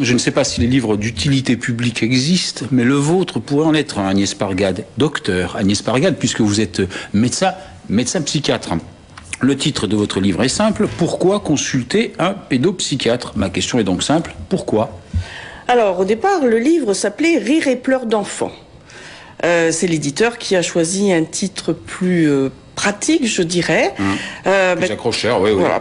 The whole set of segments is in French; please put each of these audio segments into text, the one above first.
je ne sais pas si les livres d'utilité publique existent, mais le vôtre pourrait en être un, Agnès Pargade. Docteur Agnès Pargade, puisque vous êtes médecin psychiatre. Le titre de votre livre est simple. Pourquoi consulter un pédopsychiatre? Ma question est donc simple. Pourquoi? Alors, au départ, le livre s'appelait « Rire et pleurs d'enfants ». C'est l'éditeur qui a choisi un titre plus pratique, je dirais. Plus accrocheur, oui. Voilà,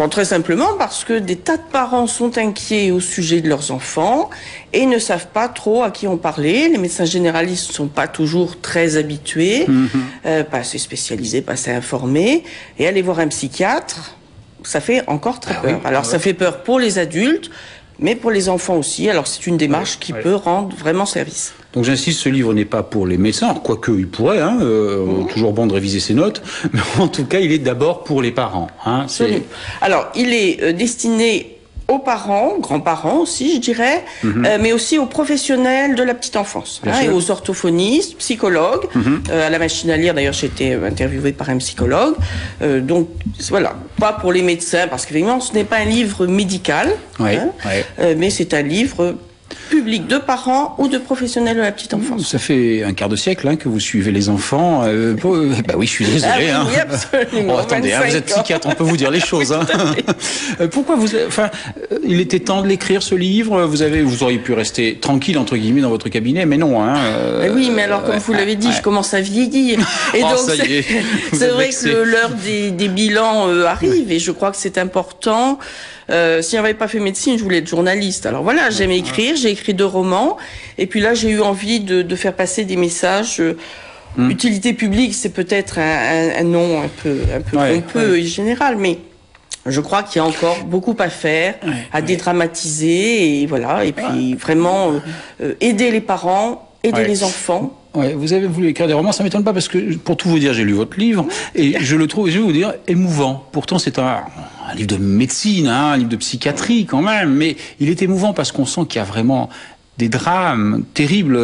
très simplement parce que des tas de parents sont inquiets au sujet de leurs enfants et ne savent pas trop à qui en parler. Les médecins généralistes ne sont pas toujours très habitués, pas assez spécialisés, pas assez informés. Et aller voir un psychiatre, ça fait encore très peur. Alors, ça fait peur pour les adultes, mais pour les enfants aussi. Alors, c'est une démarche qui peut rendre vraiment service. Donc j'insiste, ce livre n'est pas pour les médecins, quoique il pourrait, toujours bon de réviser ses notes, mais en tout cas, il est d'abord pour les parents. Alors, il est destiné aux parents, grands-parents aussi, je dirais, mais aussi aux professionnels de la petite enfance, et aux orthophonistes, psychologues. À la machine à lire, d'ailleurs, j'ai été interviewée par un psychologue. Donc, voilà, pas pour les médecins, parce qu'évidemment, ce n'est pas un livre médical, mais c'est un livre public de parents ou de professionnels de la petite enfance. Ça fait un quart de siècle que vous suivez les enfants. Bah oui, je suis désolé. Oui, absolument. Attendez, vous êtes psychiatre, on peut vous dire les choses. Pourquoi il était temps de l'écrire, ce livre. Vous auriez pu rester tranquille entre guillemets dans votre cabinet, mais non. Oui, mais alors comme vous l'avez dit, je commence à vieillir. Et donc c'est vrai que l'heure des bilans arrive, et je crois que c'est important. Si j'avais pas fait médecine, je voulais être journaliste. Alors voilà, j'aime écrire, j'ai écrit 2 romans, et puis là j'ai eu envie de faire passer des messages. Utilité publique, c'est peut-être un nom un peu pompeux et général, mais je crois qu'il y a encore beaucoup à faire, à dédramatiser, et voilà, et puis vraiment aider les parents, aider les enfants. Vous avez voulu écrire des romans, ça m'étonne pas parce que, pour tout vous dire, j'ai lu votre livre et je le trouve, je vais vous dire, émouvant. Pourtant, c'est un livre de médecine, un livre de psychiatrie quand même, mais il est émouvant parce qu'on sent qu'il y a vraiment des drames terribles,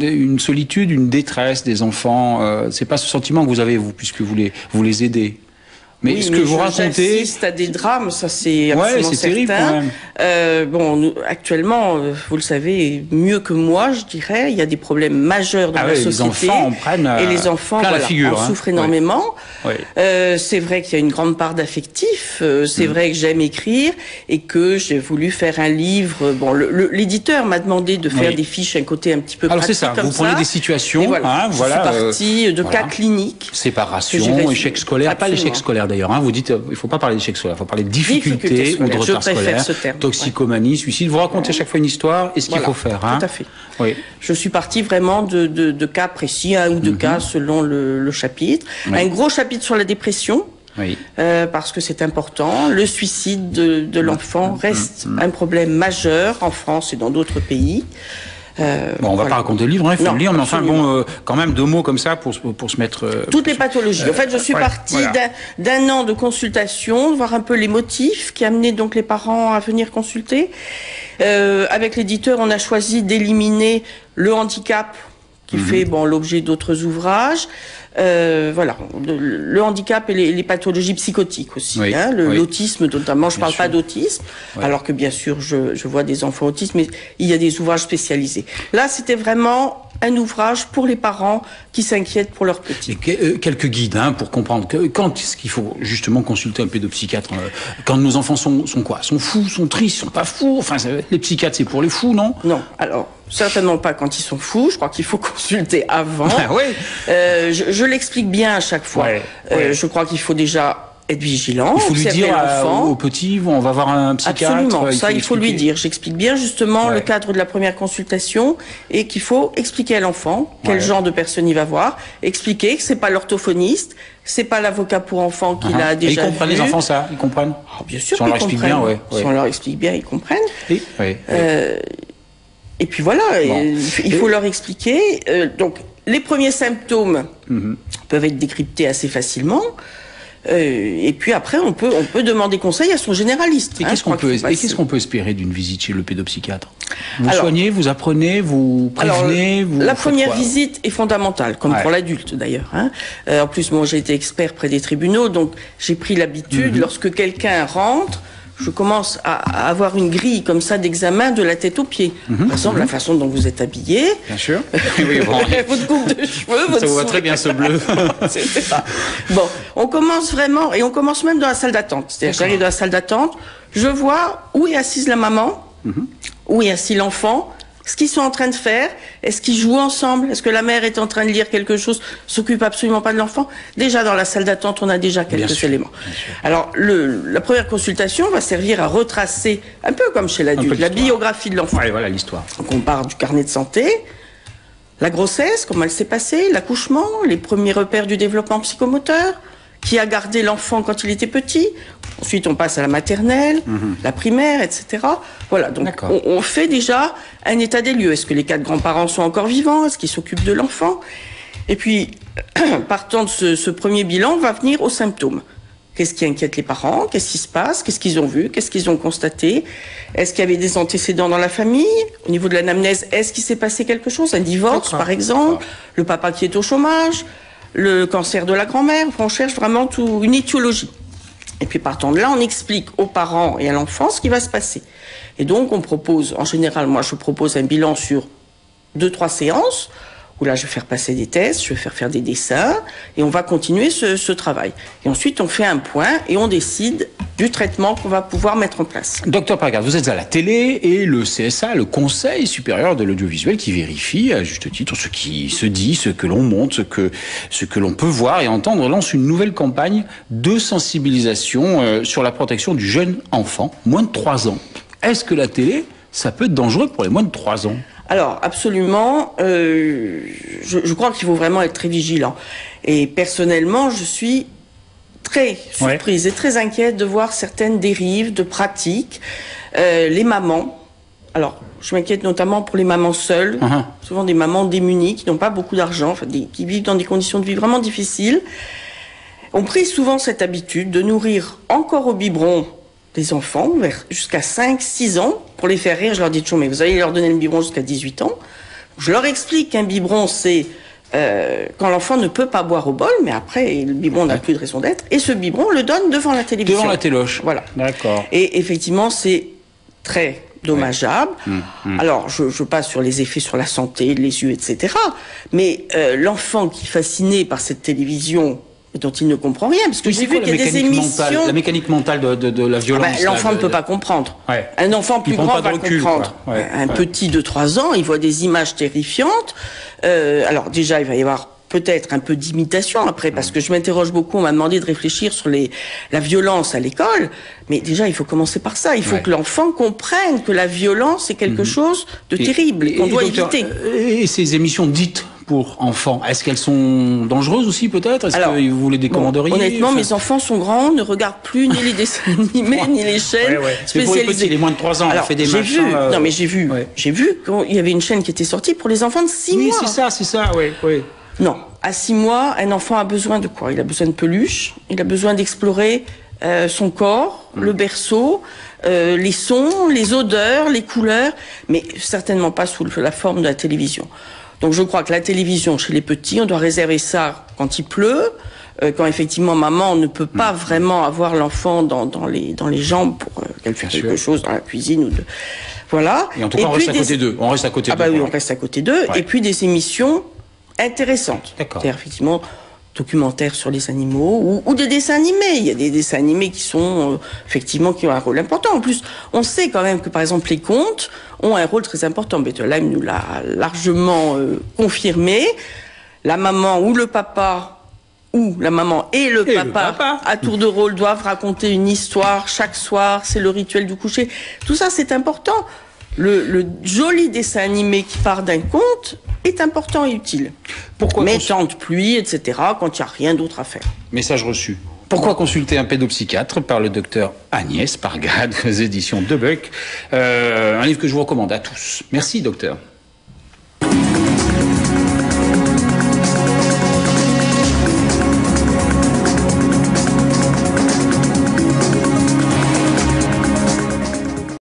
une solitude, une détresse des enfants. C'est pas ce sentiment que vous avez, vous, puisque vous les aidez. Mais ce que vous racontez, j'assiste à des drames, ça c'est absolument certain. Terrible, quand même. Actuellement, vous le savez mieux que moi, je dirais, il y a des problèmes majeurs dans la société. Les enfants en prennent et les enfants plein la figure, en souffrent énormément. C'est vrai qu'il y a une grande part d'affectif. C'est vrai que j'aime écrire et que j'ai voulu faire un livre. Bon, l'éditeur m'a demandé de faire des fiches, un côté un petit peu pratique. Alors c'est ça. Vous prenez des situations. Je suis partie de cas cliniques. Séparation, échec scolaire, pas l'échec scolaire. D'ailleurs, vous dites, il ne faut pas parler d'échec scolaire, il faut parler de difficultés ou de retard scolaire, toxicomanie, suicide. Vous racontez à chaque fois une histoire et ce qu'il faut faire. Tout à fait. Je suis partie vraiment de cas précis, 1 ou 2 cas selon le chapitre. Un gros chapitre sur la dépression. Parce que c'est important. Le suicide de l'enfant reste un problème majeur en France et dans d'autres pays. On va pas raconter le livre, il faut le lire, mais enfin quand même 2 mots comme ça pour se mettre... Toutes les pathologies. En fait, je suis partie d'un an de consultation, voir un peu les motifs qui amenaient donc les parents à venir consulter. Avec l'éditeur, on a choisi d'éliminer le handicap qui fait l'objet d'autres ouvrages. Le handicap et les pathologies psychotiques aussi, l'autisme notamment. Je parle pas d'autisme, alors que bien sûr je vois des enfants autistes, mais il y a des ouvrages spécialisés. Là, c'était vraiment un ouvrage pour les parents qui s'inquiètent pour leurs petits. Et quelques guides pour comprendre quand est-ce qu'il faut justement consulter un pédopsychiatre, quand nos enfants sont quoi, sont fous, sont tristes, sont pas fous. Enfin, les psychiatres, c'est pour les fous, non? Non. Alors certainement pas quand ils sont fous. Je crois qu'il faut consulter avant. Je l'explique bien à chaque fois. Je crois qu'il faut déjà être vigilant. Il faut lui dire au petit, on va voir un psychiatre. Absolument, il faut lui dire. J'explique bien justement le cadre de la première consultation et qu'il faut expliquer à l'enfant quel genre de personne il va voir, expliquer que c'est pas l'orthophoniste, c'est pas l'avocat pour enfants qu'il a déjà vu. Ils comprennent les enfants ça, ils comprennent. Bien sûr si on leur explique bien, Si on leur explique bien, ils comprennent. Et puis voilà, il faut leur expliquer. Donc les premiers symptômes peuvent être décryptés assez facilement. Et puis après, on peut demander conseil à son généraliste. Et qu'est-ce qu'on peut espérer d'une visite chez le pédopsychiatre? Vous soignez, vous apprenez, vous prévenez, la première visite est fondamentale, comme pour l'adulte d'ailleurs. En plus, moi j'ai été expert près des tribunaux, donc j'ai pris l'habitude, lorsque quelqu'un rentre, je commence à avoir une grille comme ça d'examen de la tête aux pieds. Par exemple, la façon dont vous êtes habillé. Bien sûr. Oui, bon. Votre coupe de cheveux, votre ça vous va très bien ce bleu. C'est ça. Bon, on commence vraiment, et on commence même dans la salle d'attente. C'est-à-dire, j'arrive dans la salle d'attente, je vois où est assise la maman, où est assis l'enfant, ce qu'ils sont en train de faire, est-ce qu'ils jouent ensemble, est-ce que la mère est en train de lire quelque chose, s'occupe absolument pas de l'enfant. Déjà dans la salle d'attente, on a déjà quelques éléments. Alors la première consultation va servir à retracer, un peu comme chez l'adulte, la biographie de l'enfant. Ouais, voilà l'histoire. Donc on part du carnet de santé, la grossesse, comment elle s'est passée, l'accouchement, les premiers repères du développement psychomoteur, qui a gardé l'enfant quand il était petit. Ensuite, on passe à la maternelle, la primaire, etc. Voilà, donc on fait déjà un état des lieux. Est-ce que les 4 grands-parents sont encore vivants? Est-ce qu'ils s'occupent de l'enfant? Et puis, partant de ce premier bilan, on va venir aux symptômes. Qu'est-ce qui inquiète les parents? Qu'est-ce qui se passe? Qu'est-ce qu'ils ont vu? Qu'est-ce qu'ils ont constaté? Est-ce qu'il y avait des antécédents dans la famille? Au niveau de l'anamnèse, est-ce qu'il s'est passé quelque chose? Un divorce, par exemple? Le papa qui est au chômage? Le cancer de la grand-mère? On cherche vraiment une étiologie. Et puis partant de là, on explique aux parents et à l'enfant ce qui va se passer. Et donc on propose, en général, moi je propose un bilan sur 2-3 séances, où là je vais faire passer des tests, je vais faire des dessins, et on va continuer ce travail. Et ensuite on fait un point et on décide du traitement qu'on va pouvoir mettre en place. Docteur Pargard, vous êtes à la télé et le CSA, le Conseil supérieur de l'audiovisuel, qui vérifie à juste titre ce qui se dit, ce que l'on montre, ce que l'on peut voir et entendre, lance une nouvelle campagne de sensibilisation sur la protection du jeune enfant, moins de 3 ans. Est-ce que la télé, ça peut être dangereux pour les moins de 3 ans? Alors, absolument. Je crois qu'il faut vraiment être très vigilant. Et personnellement, je suis très surprise et très inquiète de voir certaines dérives de pratiques. Les mamans. Alors, je m'inquiète notamment pour les mamans seules, souvent des mamans démunies qui n'ont pas beaucoup d'argent, qui vivent dans des conditions de vie vraiment difficiles. On pris souvent cette habitude de nourrir encore au biberon des enfants jusqu'à 5-6 ans pour les faire rire. Je leur dis toujours, mais vous allez leur donner le biberon jusqu'à 18 ans. Je leur explique qu'un biberon, c'est quand l'enfant ne peut pas boire au bol, mais après, le biberon n'a plus de raison d'être. Et ce biberon, on le donne devant la télévision. Devant la téloche. Voilà. D'accord. Et effectivement, c'est très dommageable. Alors, je passe sur les effets sur la santé, les yeux, etc. Mais l'enfant qui est fasciné par cette télévision, dont il ne comprend rien, parce que j'ai vu qu'il y a des émissions... La mécanique mentale de la violence. L'enfant ne peut pas comprendre. Un enfant plus grand va comprendre. Un petit de 3 ans, il voit des images terrifiantes. Alors déjà, il va y avoir peut-être un peu d'imitation après, parce que je m'interroge beaucoup, on m'a demandé de réfléchir sur la violence à l'école, mais déjà il faut commencer par ça, il faut que l'enfant comprenne que la violence est quelque chose de terrible, qu'on doit éviter. Et ces émissions dites pour enfants, est-ce qu'elles sont dangereuses aussi peut-être? Est-ce que vous les décommanderiez? Honnêtement, mes enfants sont grands, ne regardent plus ni les dessins animés, ni les chaînes spécialisées. Pour les petits, les moins de 3 ans, on fait des machins... Non mais j'ai vu qu'il y avait une chaîne qui était sortie pour les enfants de 6 mois. Oui, c'est ça, oui. Non, à 6 mois, un enfant a besoin de quoi? Il a besoin de peluche, il a besoin d'explorer son corps, le berceau, les sons, les odeurs, les couleurs, mais certainement pas sous la forme de la télévision. Donc je crois que la télévision chez les petits, on doit réserver ça quand il pleut, quand effectivement maman ne peut pas vraiment avoir l'enfant dans les jambes pour qu'elle fasse quelque chose dans la cuisine ou voilà. Et en tout cas, on reste à côté d'eux. On reste à côté d'eux. Oui, on reste à côté d'eux. Et puis des émissions intéressantes. C'est-à-dire effectivement documentaires sur les animaux ou des dessins animés. Il y a des dessins animés qui sont effectivement qui ont un rôle important. En plus, on sait quand même que par exemple les contes ont un rôle très important. Bettelheim nous l'a largement confirmé. La maman ou le papa ou la maman et le papa à tour de rôle doivent raconter une histoire chaque soir. C'est le rituel du coucher. Tout ça, c'est important. Le joli dessin animé qui part d'un conte est important et utile. Mais chante pluie, etc., quand il n'y a rien d'autre à faire. Message reçu. Pourquoi consulter un pédopsychiatre par le docteur Agnès Pargard aux éditions Debuck. Un livre que je vous recommande à tous. Merci, docteur.